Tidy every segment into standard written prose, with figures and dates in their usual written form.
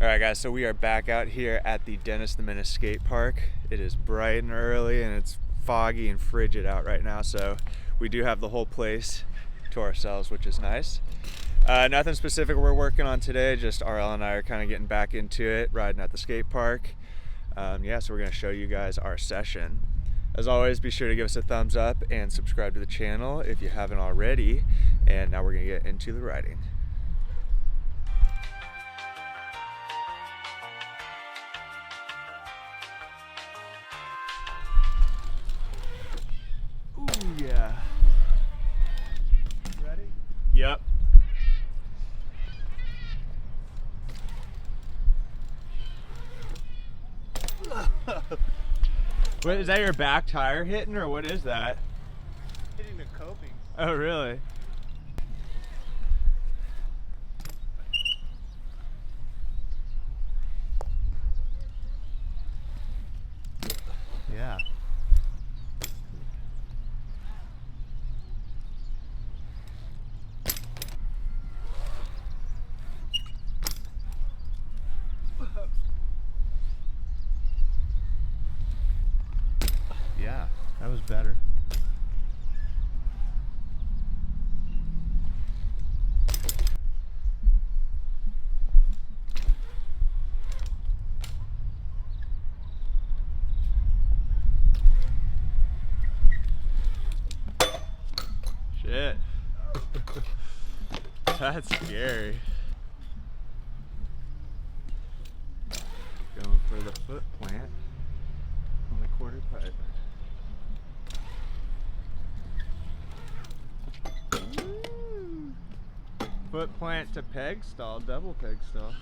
Alright guys, so we are back out here at the Monte Skatepark. It is bright and early and it's foggy and frigid out right now, so we do have the whole place to ourselves, which is nice. Nothing specific we're working on today, just RL and I are kind of getting back into it, riding at the skate park. Yeah, so we're going to show you guys our session. As always, be sure to give us a thumbs up and subscribe to the channel if you haven't already. And now we're going to get into the riding. Ooh, yeah. Ready? Yep. What is that, your back tire hitting, or what is that? Hitting the coping. Oh, really? Yeah. Yeah, that was better. Shit. That's scary. Going for the foot plant on the quarter pipe. Woo. Foot plant to peg stall, double peg stall.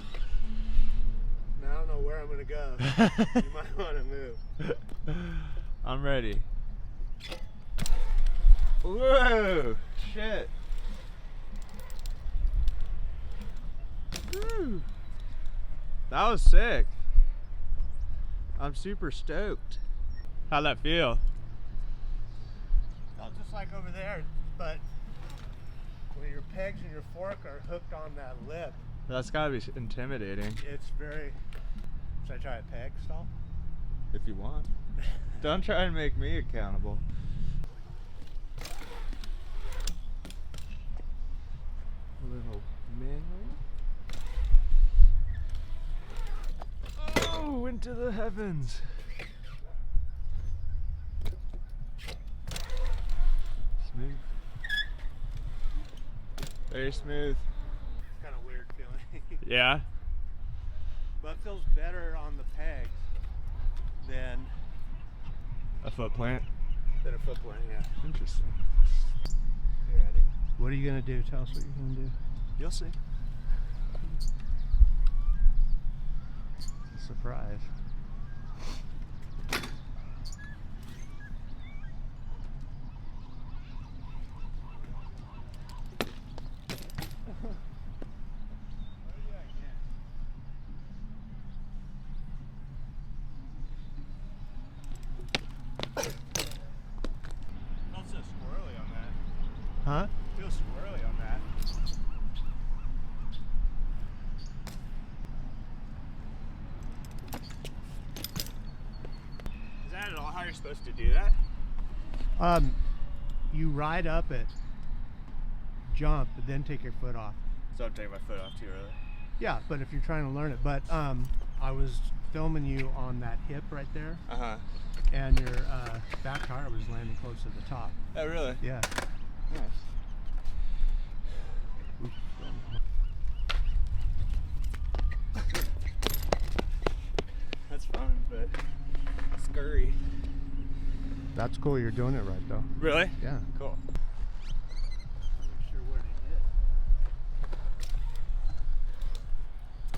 Now I don't know where I'm gonna go. You might want to move. I'm ready. Whoa! Shit. Woo. That was sick. I'm super stoked. How'd that feel? Felt just like over there, but when your pegs and your fork are hooked on that lip, That's gotta be intimidating. it's very. Should I try a peg stall? If you want. Don't try and make me accountable. Little manual. Oh, into the heavens. Smooth. Very smooth. It's kind of weird feeling. Yeah. But it feels better on the pegs than A foot plant. a foot plant, yeah. Interesting. You ready? What are you gonna do? Tell us what you're gonna do. You'll see. Surprise. Feels so squirrely on that. Huh? Feels squirrely on that. Is that at all how you're supposed to do that? You ride up it, jump, but then take your foot off. So I'm taking my foot off too early. Yeah, but if you're trying to learn it, but I was filming you on that hip right there, Uh-huh. and your back tire was landing close to the top. Oh, really? Yeah. Nice. That's fun, but scurry. That's cool. You're doing it right though. Really? Yeah. Cool. I'm not sure where to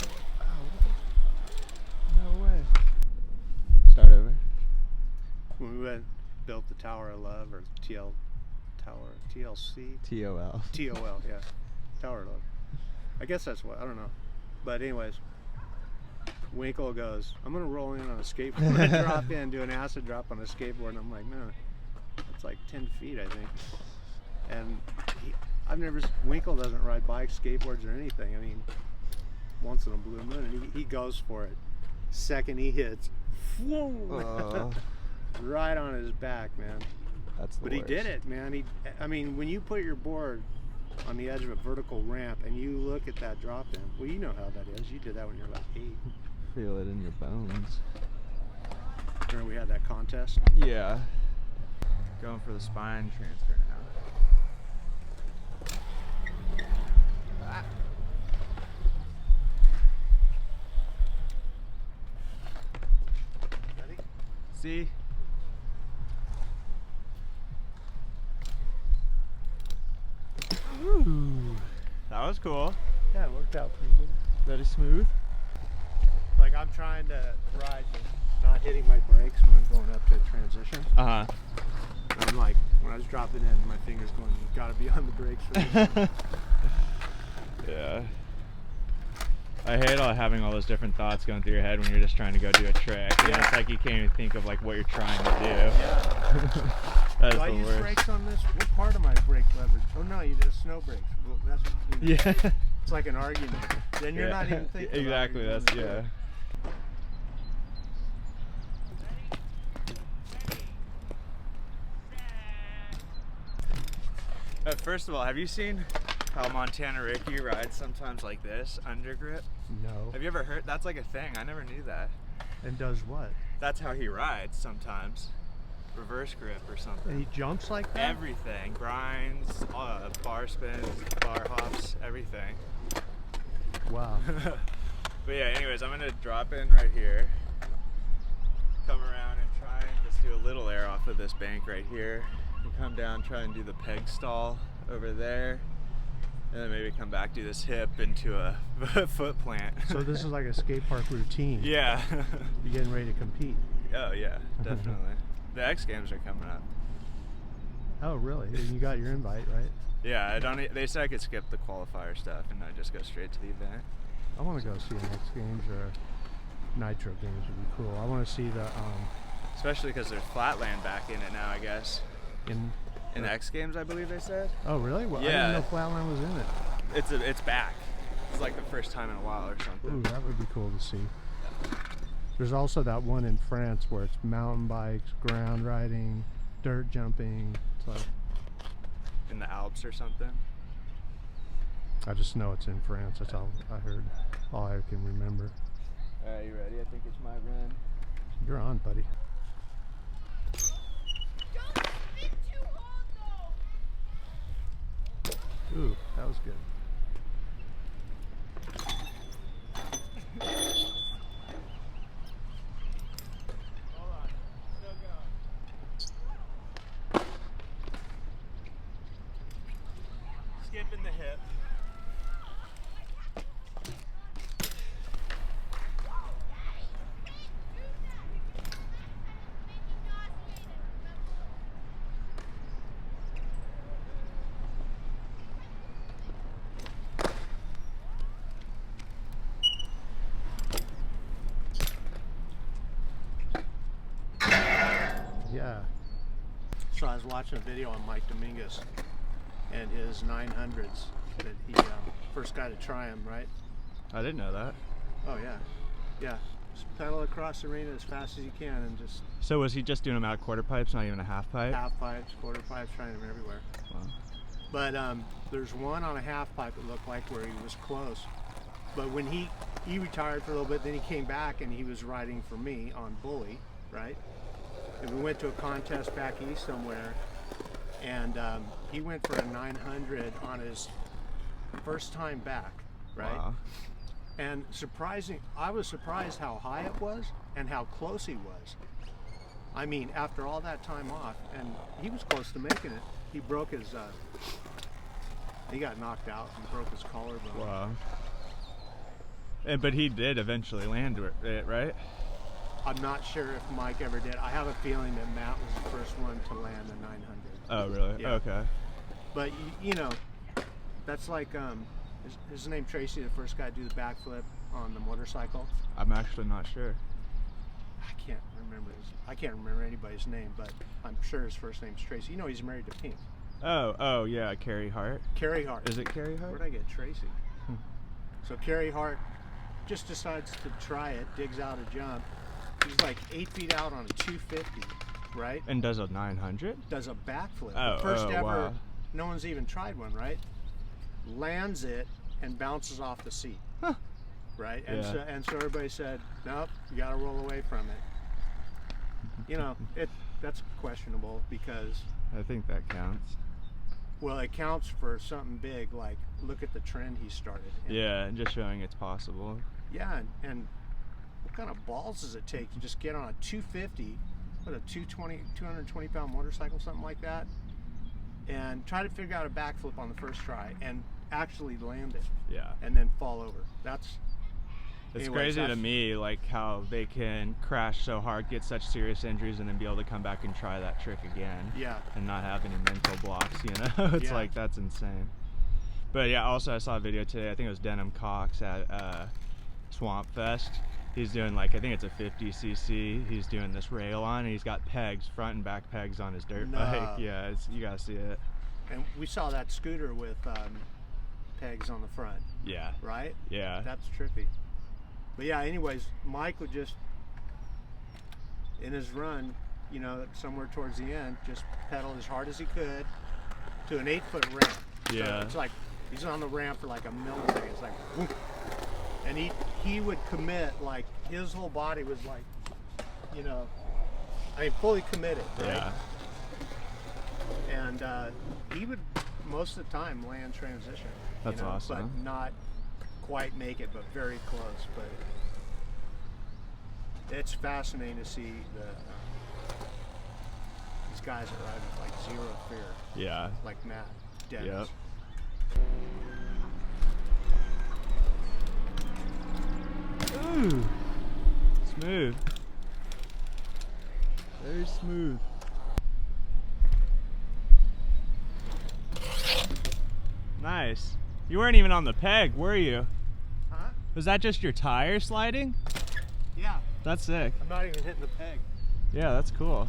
hit. No way. Start over. When we went built the Tower of Love, or TLC, TOL. TOL, yeah, Tower of Love. I guess that's what, I don't know. But anyways, Winkle goes, I'm gonna roll in on a skateboard, drop in, do an acid drop on a skateboard, and I'm like, man, that's like 10 feet, I think. And Winkle doesn't ride bikes, skateboards, or anything. I mean, once in a blue moon, and he goes for it. Second he hits, right on his back, man. That's the But worst. he did it, man. I mean, when you put your board on the edge of a vertical ramp and you look at that drop in, well, you know how that is. You did that when you were like 8. Feel it in your bones. Remember we had that contest? Yeah. Going for the spine transfer now. Ah. Ready? See? Ooh. That was cool. Yeah, it worked out pretty good. Very smooth. Like I'm trying to ride, just not hitting my brakes when I'm going up to a transition. Uh-huh. I'm like, when I was dropping in, my fingers going, you gotta be on the brakes for this one. Yeah. I hate having all those different thoughts going through your head when you're just trying to go do a trick. And Yeah. it's like you can't even think of like what you're trying to do. Yeah. That's Do I the use worst. brakes on this? What part of my brake leverage? Oh no, you did snow brakes. Well, that's what you Yeah. It's like an argument. Then you're Yeah. not even thinking. Exactly. About That's it. yeah. First of all, have you seen how Montana Ricky rides sometimes like this, under grip? No. Have you ever heard? That's like a thing. I never knew that. And does what? That's how he rides sometimes. Reverse grip or something. And he jumps like that? Everything. Grinds, bar spins, bar hops, everything. Wow. But yeah, anyways, I'm going to drop in right here. Come around and try and just do a little air off of this bank right here. And come down, try and do the peg stall over there. And then maybe come back, do this hip into a foot plant. So this is like a skate park routine. Yeah. You're getting ready to compete. Oh yeah, definitely. The X Games are coming up. Oh really? And you got your invite, right? Yeah, I don't. They said I could skip the qualifier stuff and I just go straight to the event. I want to go see an X Games or Nitro Games would be cool. I want to see the Especially because there's flatland back in it now, I guess. in In the X Games, I believe they said. Oh really? Well, I Yeah. didn't know Flatland was in it. It's back. It's like the first time in a while or something. Ooh, that would be cool to see. There's also that one in France where it's mountain bikes, ground riding, dirt jumping. It's like, In the Alps or something. I just know it's in France. That's all I heard. All I can remember. All right, you ready? I think it's my run. You're on, buddy. Ooh, that was good. Hold on. Still going. Skipping the hip. Yeah. So I was watching a video on Mike Dominguez and his 900s that he first guy to try them, right? I didn't know that. Oh yeah, yeah. Just pedal across the arena as fast as you can and just So was he just doing them out of quarter pipes, not even a half pipe? half pipes, quarter pipes, trying them everywhere. Wow. But there's one on a half pipe that looked like where he was close. But when he retired for a little bit, then he came back and he was riding for me on Bully, right? And we went to a contest back east somewhere, and he went for a 900 on his first time back, right? Wow. And I was surprised how high it was and how close he was. I mean, after all that time off, and he was close to making it. He broke his, he got knocked out and broke his collarbone. Wow. But he did eventually land it, right? I'm not sure if Mike ever did. I have a feeling that Matt was the first one to land the 900. Oh, really? Yeah. Okay. But you know, that's like his name Tracy, the first guy to do the backflip on the motorcycle. I'm actually not sure. I can't remember anybody's name, but I'm sure his first name's Tracy. You know, he's married to Pink. Oh, yeah, Carrie Hart. Carrie Hart. Is it Carrie Hart? Where'd I get Tracy? So Carrie Hart just decides to try it, digs out a jump. He's like 8 feet out on a 250, right? And does a 900? Does a backflip. Oh, The first ever, wow. no one's even tried one, right? Lands it and bounces off the seat. Huh. Right? And, Yeah. so everybody said, nope, you got to roll away from it. You know, that's questionable because, I think that counts. well, it counts for something big, like look at the trend he started. And, Yeah, and just showing it's possible. yeah, and what kind of balls does it take to just get on a 250, what, a 220 pound motorcycle, something like that, and try to figure out a backflip on the first try and actually land it Yeah. and then fall over. It's Anyways, crazy to that's- me, like how they can crash so hard, get such serious injuries, and then be able to come back and try that trick again. Yeah. And not have any mental blocks, you know? It's Yeah. like, that's insane. But yeah, also I saw a video today, I think it was Denim Cox at Swamp Fest. He's doing like, I think it's a 50cc. He's doing this rail on, and he's got pegs, front and back pegs on his dirt No. bike. Yeah, you gotta see it. And we saw that scooter with pegs on the front, Yeah. right? Yeah. That's trippy. But yeah, anyways, Mike would just, in his run, you know, somewhere towards the end, just pedal as hard as he could to an 8-foot ramp. Yeah. So it's like he's on the ramp for like a millisecond. It's like, whoop. And he would commit, like his whole body was like, you know, I mean, fully committed, right? Yeah. And he would most of the time land transition. That's you know, awesome. But not quite make it, but very close. But it's fascinating to see these guys that ride with like zero fear, Yeah. like Matt, Dennis. Yep. Ooh, smooth. Very smooth. Nice. You weren't even on the peg, were you? Huh? Was that just your tire sliding? Yeah. That's sick. I'm not even hitting the peg. Yeah, that's cool.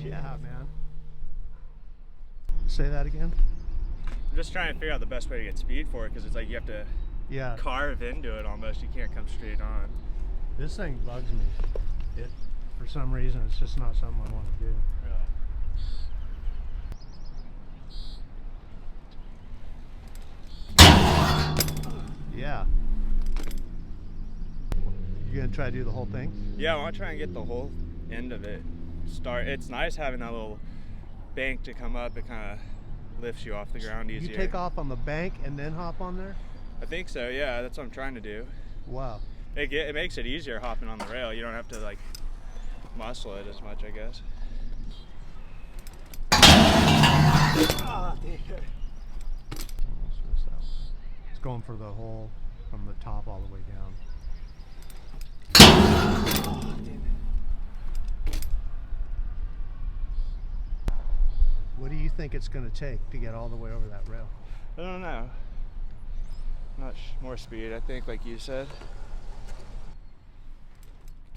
Yeah, man. Say that again? I'm just trying to figure out the best way to get speed for it, because it's like you have to Yeah. carve into it almost. You can't come straight on. This thing bugs me. For some reason, it's just not something I want to do. Yeah. You gonna try to do the whole thing? Yeah, I want to try and get the whole end of it. It's nice having that little bank to come up. It kind of lifts you off the ground easier. You take off on the bank and then hop on there? I think so, yeah. That's what I'm trying to do. Wow. It makes it easier hopping on the rail. You don't have to like muscle it as much, I guess. Ah, it's going for the hole from the top all the way down. Oh, what do you think it's going to take to get all the way over that rail? I don't know. More speed, I think, like you said.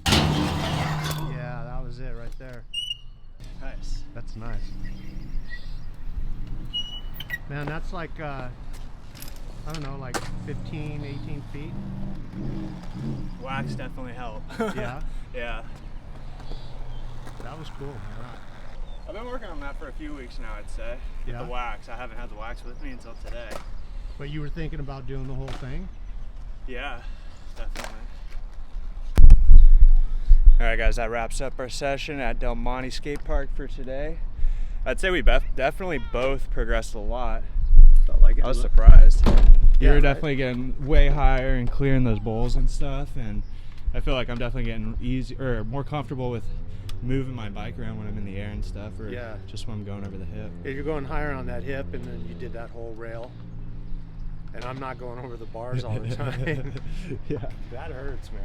Yeah, that was it right there. Nice. That's nice. Man, that's like, I don't know, like 15, 18 feet. Wax definitely helped. Yeah? Yeah. That was cool, man. I've been working on that for a few weeks now, I'd say. With Yeah? the wax. I haven't had the wax with me until today. But you were thinking about doing the whole thing? Yeah, definitely. All right, guys, that wraps up our session at Monte Skatepark for today. I'd say we definitely both progressed a lot. Felt like it I was surprised. You Yeah, were right? definitely getting way higher and clearing those bowls and stuff, and I feel like I'm definitely getting more comfortable with moving my bike around when I'm in the air and stuff, or Yeah. just when I'm going over the hip. You're going higher on that hip, and then you did that whole rail. And I'm not going over the bars all the time. Yeah. That hurts, man.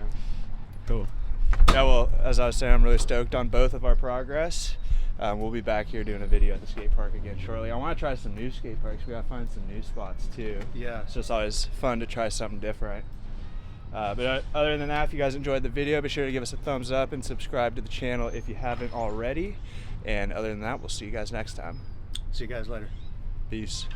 Cool. Yeah, well, as I was saying, I'm really stoked on both of our progress. We'll be back here doing a video at the skate park again shortly. I want to try some new skate parks. We got to find some new spots too. Yeah. It's just always fun to try something different. But other than that, if you guys enjoyed the video, be sure to give us a thumbs up and subscribe to the channel if you haven't already. And other than that, we'll see you guys next time. See you guys later. Peace.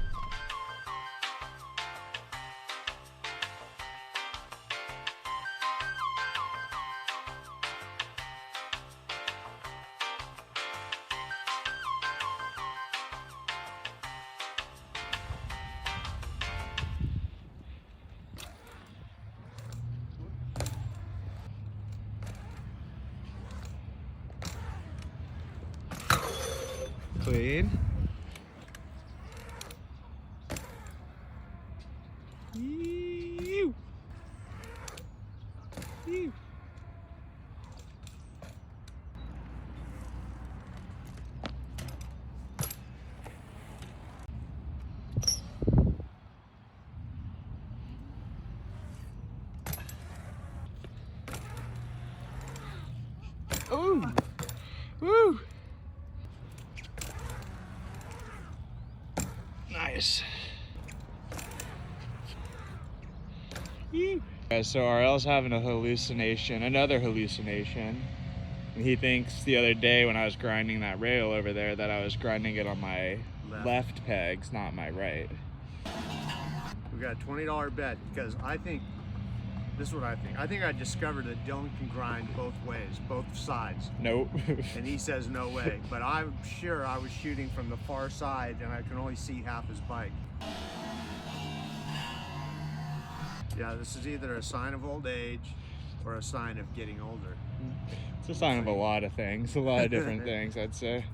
Clean. Ew. Ew. Ooh. Woo. Nice. So RL's having a hallucination, another hallucination. And he thinks the other day when I was grinding that rail over there that I was grinding it on my left pegs, not my right. We got a $20 bet because I think, this is what I think. I think I discovered that Dylan can grind both ways, both sides. Nope. And he says no way. But I'm sure I was shooting from the far side and I can only see half his bike. Yeah, this is either a sign of old age or a sign of getting older. It's a sign of a lot of things, a lot of different things, I'd say.